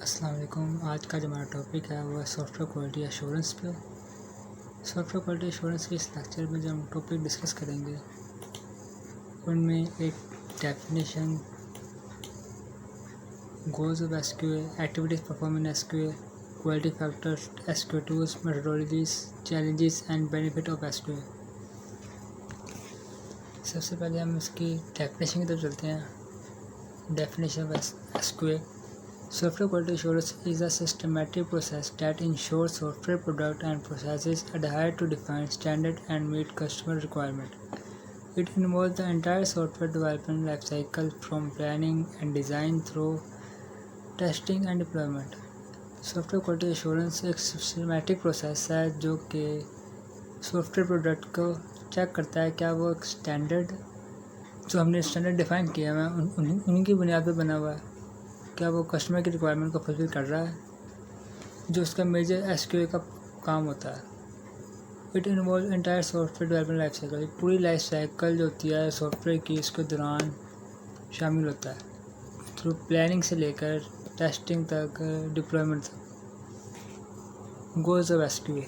अस्सलाम वालेकुम। आज का जो हमारा टॉपिक है वो है सॉफ्टवेयर क्वालिटी एश्योरेंस पे। सॉफ्टवेयर क्वालिटी एश्योरेंस के इस लेक्चर में जो हम टॉपिक डिस्कस करेंगे उनमें एक definition, goals of SQA, activities perform in SQA, quality factors, SQA tools, methodologies, challenges and benefit of SQA. सबसे पहले हम इसकी डेफिनेशन की तरफ चलते हैं। Definition of SQA: Software quality assurance is a systematic process that ensures software products and processes adhere to defined standards and meet customer requirements. It involves the entire software development lifecycle from planning and design through testing and deployment. Software quality assurance एक systematic process है जो कि software product को check करता है क्या वो standard जो हमने स्टैंडर्ड डिफाइन किया है उन्हीं की बुनियाद पर बना हुआ है, क्या वो कस्टमर की रिक्वायरमेंट को फुलफिल कर रहा है, जो उसका मेजर एसक्यूए का काम होता है। It involve entire software development life cycle, पूरी लाइफ साइकिल जो होती है सॉफ्टवेयर की इसके दौरान शामिल होता है, थ्रू प्लानिंग से लेकर टेस्टिंग तक, डिप्लॉयमेंट तक। Goals of SQA: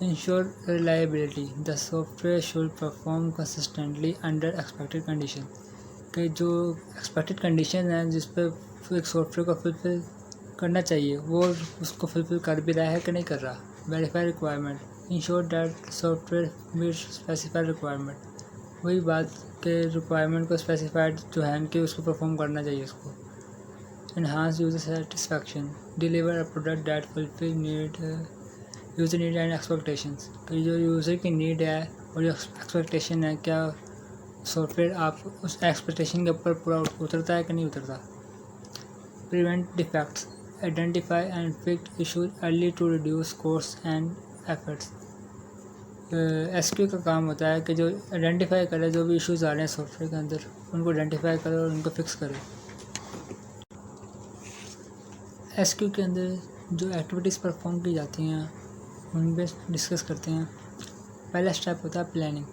ensure reliability, the software should perform consistently under expected condition, कि जो एक्सपेक्टेड कंडीशन है जिस पर एक सॉफ्टवेयर को फुलफिल करना चाहिए वो उसको फुलफिल कर भी रहा है कि नहीं कर रहा। Verify requirement, ensure that software meet specified requirement, वही बात के रिक्वायरमेंट को स्पेसिफाइड जो है कि उसको परफॉर्म करना चाहिए उसको। Enhance user satisfaction, deliver a product that fulfil user need and expectations, कि जो यूज़र की नीड है और जो एक्सपेक्टेशन है क्या सॉफ्टवेयर आप उस एक्सपेक्टेशन के ऊपर पूरा उतरता है कि नहीं उतरता। Prevent defects, identify and fix issues early to reduce cost and efforts. SQ का काम होता है कि जो आइडेंटिफाई करे जो भी इश्यूज आ रहे हैं सॉफ्टवेयर के अंदर उनको आइडेंटिफाई करे और उनको फिक्स करे। एसक्यू के अंदर जो एक्टिविटीज़ परफॉर्म की जाती हैं उन पर डिस्कस करते हैं। पहला स्टेप होता है planning,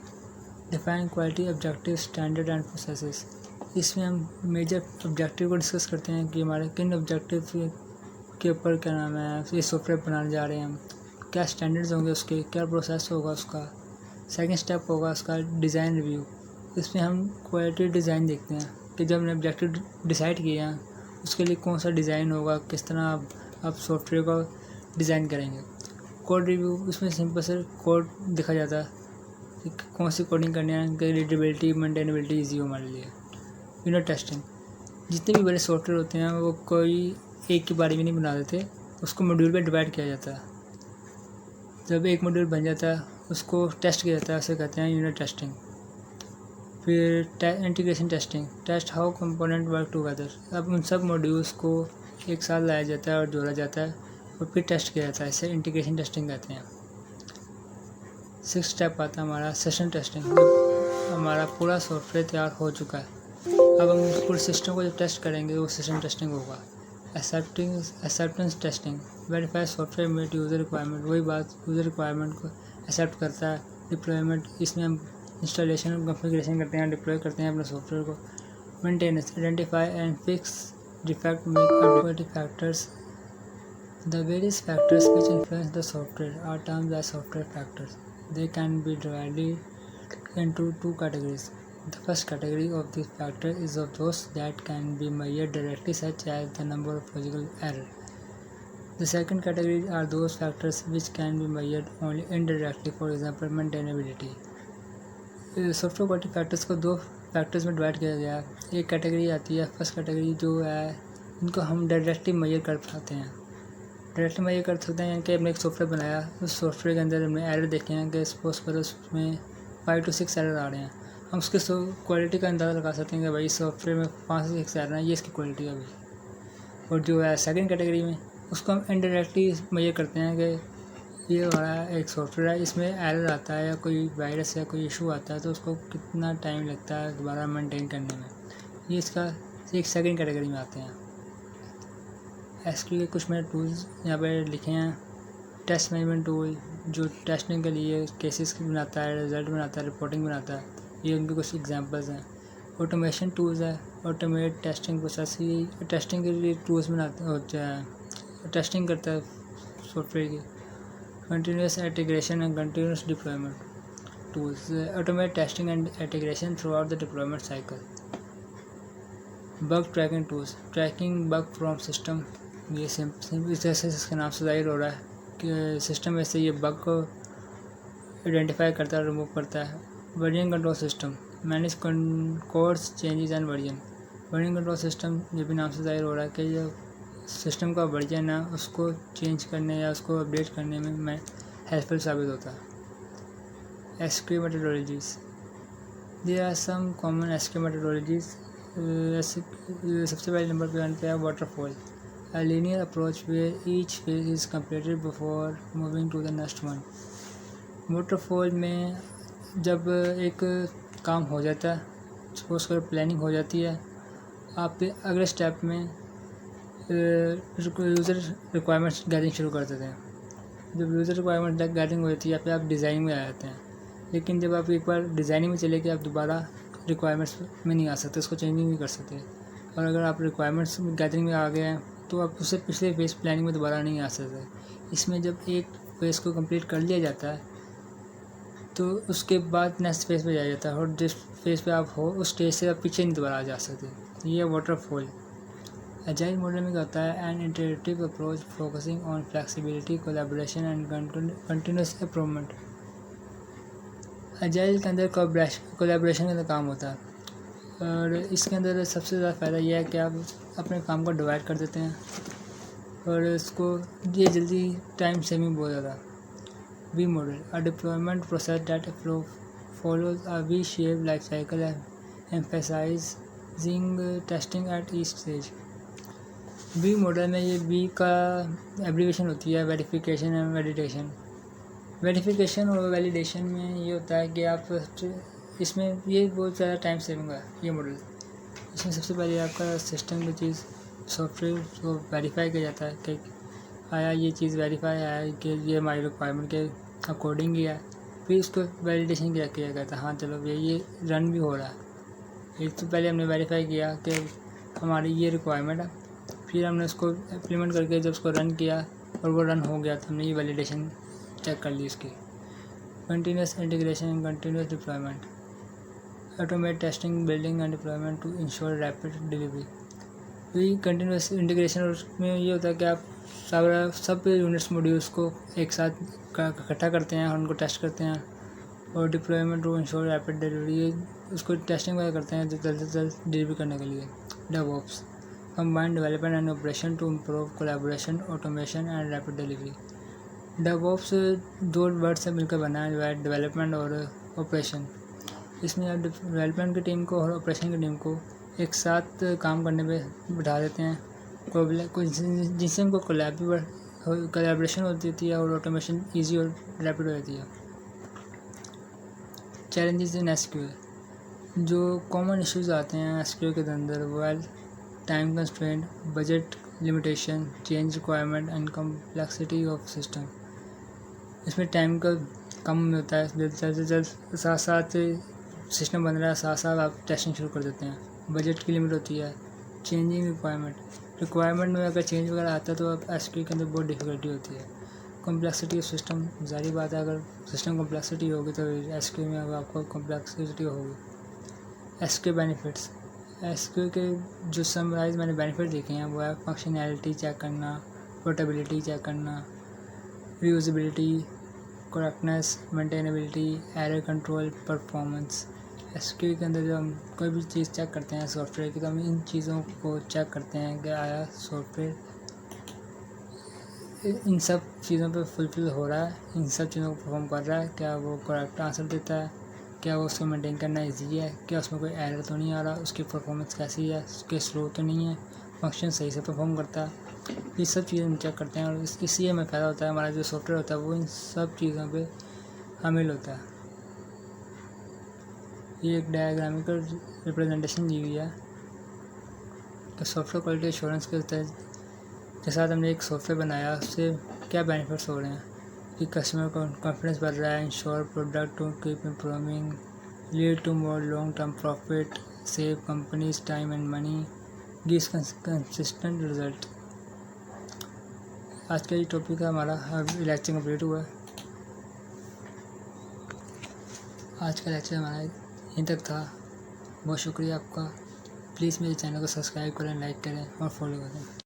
define quality objective standard and processes. इसमें हम मेजर ऑब्जेक्टिव को डिस्कस करते हैं कि हमारे किन ऑब्जेक्टिव के ऊपर क्या नाम है ये सॉफ्टवेयर बनाने जा रहे हैं हम, क्या स्टैंडर्ड्स होंगे उसके, क्या प्रोसेस होगा उसका। सेकंड स्टेप होगा उसका डिज़ाइन रिव्यू। इसमें हम क्वालिटी डिज़ाइन देखते हैं कि जब हमने ऑब्जेक्टिव डिसाइड किए हैं उसके लिए कौन सा डिज़ाइन होगा, किस तरह आप सॉफ्टवेयर को डिज़ाइन करेंगे। कोड रिव्यू, इसमें सिंपल से कोड दिखा जाता है कि कौन सी कोडिंग करनी है कि रीडेबिलिटी मेंटेनेबिलिटी ईजी हो हमारे लिए। यूनिट टेस्टिंग, जितने भी बड़े सॉफ्टवेयर होते हैं वो कोई एक की बारी में नहीं बना देते, उसको मॉड्यूल पे डिवाइड किया जाता है। जब एक मॉड्यूल बन जाता है उसको टेस्ट किया जाता है, उसे कहते हैं यूनिट टेस्टिंग। फिर integration testing, test how component work together. अब उन सब मॉड्यूल्स को एक साथ लाया जाता है और जोड़ा जाता है और फिर टेस्ट किया जाता है, इसे इंटीग्रेशन टेस्टिंग कहते हैं। सिक्स स्टेप आता है हमारा सेशन टेस्टिंग। जब हमारा पूरा सॉफ्टवेयर तैयार हो चुका है अब हम उस पूरे सिस्टम को जब टेस्ट करेंगे वो सेशन टेस्टिंग होगा। Acceptance testing, verify software meet user requirement, वही बात यूज़र रिक्वायरमेंट को एक्सेप्ट करता है। डिप्लॉयमेंट, इसमें हम इंस्टॉलेशन और कॉन्फ़िगरेशन करते हैं, डिप्लॉय करते हैं अपने सॉफ्टवेयर को। Maintenance, identify and fix defect, make update factors. The various factors which influence the software are termed as software factors. They can be divided into two categories. The first category of these factors is of those that can be measured directly, such as the number of logical errors. The second category are those factors which can be measured only indirectly, for example, maintainability. Software quality factors को दो factors में divide किया गया है। एक category आती है first category जो है इनको हम डायरेक्टली मेजर कर पाते हैं। डायरेक्टली मेजर कर सकते हैं कि हमने एक सॉफ्टवेयर बनाया, उस सॉफ्टवेयर के अंदर हमने एरर देखे हैं कि सपोज करो उसमें 5 to 6 एरर आ रहे हैं, हम उसके क्वालिटी का अंदाज़ा लगा सकते हैं कि भाई सॉफ्टवेयर में 5 से 6 एरर हैं, ये इसकी क्वालिटी है भाई। और जो है सेकंड कैटेगरी में उसको हम इनडायरेक्टली मेजर करते हैं कि ये हमारा एक सॉफ्टवेयर है, इसमें एरर आता है या कोई वायरस या कोई इशू आता है तो उसको कितना टाइम लगता है दोबारा मेंटेन करने में। ये इसका एक सेकंड कैटेगरी में आते हैं। एसक्यूएल के कुछ मैंने टूल्स यहाँ पर लिखे हैं। टेस्ट मैनेजमेंट टूल जो टेस्टिंग के लिए केसेस बनाता है, रिजल्ट बनाता है, रिपोर्टिंग बनाता है, ये उनके कुछ एग्जांपल्स हैं। ऑटोमेशन टूल्स है, ऑटोमेट टेस्टिंग प्रोसेस, ये टेस्टिंग के लिए टूल्स बनाते होता है, टेस्टिंग करता है सॉफ्टवेयर की। Continuous integration and continuous deployment tools automate testing and integration throughout the deployment cycle. Bug tracking tools tracking bug from system, ये सिंपल जैसे इसके नाम से जाहिर हो रहा है कि सिस्टम में से ये बग को आइडेंटिफाई करता है, रिमूव करता है। Version control system manage codes changes and version control system, ये भी नाम से जाहिर हो रहा है कि जो सिस्टम का वर्जन है उसको चेंज करने या उसको अपडेट करने में हेल्पफुल साबित होता है। SQ methodologies, there are some common SQ methodologies. सबसे पहले नंबर पे है waterfall, a linear approach where each phase is completed before moving to the next one। Waterfall में जब एक काम हो जाता है, सपोज कर प्लानिंग हो जाती है, आप अगले स्टेप में यूज़र रिक्वायरमेंट्स गैदरिंग शुरू कर देते हैं। जब यूज़र रिक्वायरमेंट गैदरिंग हो जाती है फिर आप डिज़ाइनिंग में आ जाते हैं, लेकिन जब आप एक बार डिज़ाइनिंग में चले गए आप दोबारा रिक्वायरमेंट्स में नहीं आ सकते, उसको चेंजिंग नहीं कर सकते। और अगर आप रिक्वायरमेंट्स गैदरिंग में आ गए हैं तो आप उससे पिछले फेज़ प्लानिंग में दोबारा नहीं आ सकते। इसमें जब एक फेज़ को कंप्लीट कर लिया जाता है तो उसके बाद नेक्स्ट फेज़ पे जाया जाता है, और जिस फेज़ पे आप हो उस स्टेज से आप पीछे नहीं दोबारा जा सकते। ये वाटरफॉल। एजाइल मॉडल में क्या होता है, N interactive approach focusing on flexibility, collaboration and continuous improvement. Agile के अंदर कोलैबोरेशन का काम होता है, और इसके अंदर सबसे ज़्यादा फ़ायदा यह है कि आप अपने काम को डिवाइड कर देते हैं और इसको ये जल्दी टाइम सेविंग बहुत ज़्यादा। V model, a deployment process that follows a V shape life cycle emphasizing testing at each stage. V model में ये वी का एब्रीविएशन होती है वेरिफिकेशन एंड वैलिडेशन। वेरिफिकेशन और वैलिडेशन में ये होता है कि आप इसमें ये बहुत ज़्यादा टाइम सेविंग है ये मॉडल। इसमें सबसे पहले आपका सिस्टम की चीज़ सॉफ्टवेयर को वेरीफाई किया जाता है कि आया ये चीज़ वेरीफाई आया कि ये हमारी रिक्वायरमेंट के अकॉर्डिंग ही है। फिर उसको वैलिडेशन किया जाता है, हाँ चलो ये रन भी हो रहा है। एक तो पहले हमने वेरीफाई किया कि हमारी ये रिक्वायरमेंट है, फिर हमने उसको इम्प्लीमेंट करके जब उसको रन किया और वो रन हो गया तो हमने ये वैलिडेशन चेक कर ली उसकी। Continuous integration and continuous deployment, automate testing building and deployment to ensure rapid delivery. वही कंटिन्यूस इंटीग्रेशन में ये होता है कि आप सब यूनिट्स मॉड्यूल्स को एक साथ इकट्ठा करते हैं और उनको टेस्ट करते हैं, और deployment to ensure rapid delivery, उसको टेस्टिंग वगैरह करते हैं जल्द से जल्द डिलीवरी करने के लिए। DevOps, combined development and operation to improve collaboration, automation and rapid delivery. DevOps दो वर्ड से मिलकर बना है, डेवलपमेंट और ऑपरेशन। इसमें आप डेवलपमेंट की टीम को और ऑपरेशन की टीम को एक साथ काम करने पे बिठा देते हैं, जिससे उनको कोलैबोरेशन होती है और ऑटोमेशन ईजी और रैपिड हो जाती है। चैलेंजेस इन एसक्यूएल, जो कॉमन इश्यूज आते हैं एसक्यूएल के अंदर वो है time constraint, budget limitation, change requirement and complexity of system. इसमें टाइम का कम होता है, जल्द से जल्द साथ साथ सिस्टम बन रहा है साथ साथ आप टेस्टिंग शुरू कर देते हैं। बजट की लिमिट होती है। चेंजिंग रिक्वायरमेंट में अगर चेंज वगैरह आता है तो आप एसक्यूएल के अंदर बहुत डिफ़िकल्टी होती है। कम्प्लेक्सिटी ऑफ सिस्टम, जारी बात है अगर सिस्टम कम्प्लेक्सिटी होगी तो एसक्यूएल में आपको कम्प्लेक्सिटी होगी। एसक्यूएल बेनिफिट्स, एसक्यूएल के जो समराइज मैंने बेनिफिट देखे हैं वो है फंक्शनैलिटी चेक करना, पोर्टेबिलिटी चेक करना, reusability, correctness, maintainability, error control, performance. SQL के अंदर जब हम कोई भी चीज़ चेक करते हैं सॉफ्टवेयर की तो हम इन चीज़ों को चेक करते हैं कि आया सॉफ्टवेयर इन सब चीज़ों पे फुलफिल हो रहा है, इन सब चीज़ों को परफॉर्म कर रहा है, क्या वो करेक्ट आंसर देता है, क्या वो उसको मेंटेन करना इजी है, क्या उसमें कोई एरर तो नहीं आ रहा, उसकी परफॉर्मेंस कैसी है, उसके स्लो तो नहीं है, फंक्शन सही से परफॉर्म करता है। ये सब चीज़ें हम चेक करते हैं और इससे हमें फ़ायदा होता है, हमारा जो सॉफ्टवेयर होता है वो इन सब चीज़ों पे शामिल होता है। ये एक डायग्रामिकल रिप्रेजेंटेशन दी हुई है तो सॉफ्टवेयर क्वालिटी एश्योरेंस के साथ हमने एक सॉफ्टवेयर बनाया, उससे क्या बेनिफिट्स हो रहे हैं कि कस्टमर कॉन्फिडेंस बढ़ रहा है, ensure product to keep improving, lead to more long term profit, save companies time and money, gives consistent result। आज का ये टॉपिक है हमारा, लेक्चर कंप्लीट हुआ। आज का लेक्चर हमारा यहीं तक था। बहुत शुक्रिया आपका। प्लीज़ मेरे चैनल को सब्सक्राइब करें, लाइक करें और फॉलो करें।